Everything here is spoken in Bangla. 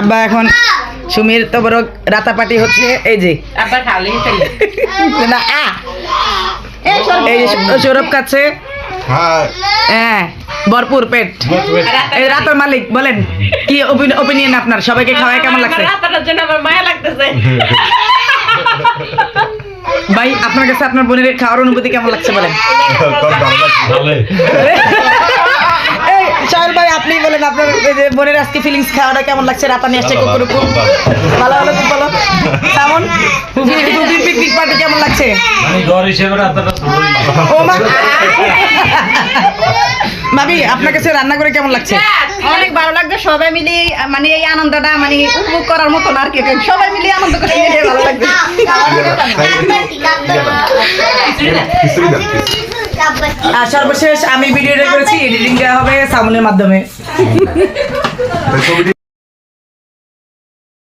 আব্বা এখন সুমির তো বড় রাতাপাটি হচ্ছে এই যে আব্বা খালি না এই যে সৌরভ খাচ্ছে হ্যাঁ ভরপুর পেট এই রাতের মালিক বলেন কি ওপিনিয়ন আপনার সবাইকে খাওয়ায় কেমন লাগছে রাতার জন্য আমার মায়া লাগতেছে ভাই আপনার কাছে আপনার বোনের খাওয়ার অনুভূতি কেমন লাগছে বলেন এই সাহেল ভাই আপনি বলেন আপনার বোনের আজকে ফিলিংস খাওয়াটা কেমন লাগছে রাতা নিয়ে আসছে কুকুরুকু ভালো ভালো খুব ভালো কেমন পিকনিক পার্টি কেমন লাগছে ও মা ভাবি আপনার কাছে রান্না করে কেমন লাগছে অনেক ভালো লাগছে সবাই মিলে মানে এই আনন্দটা মানে উপভোগ করার মতন আর কি সবাই মিলে আনন্দ করে ভালো লাগছে আর সর্বশেষ আমি ভিডিওটা করেছি এডিটিং দেওয়া হবে সামনের মাধ্যমে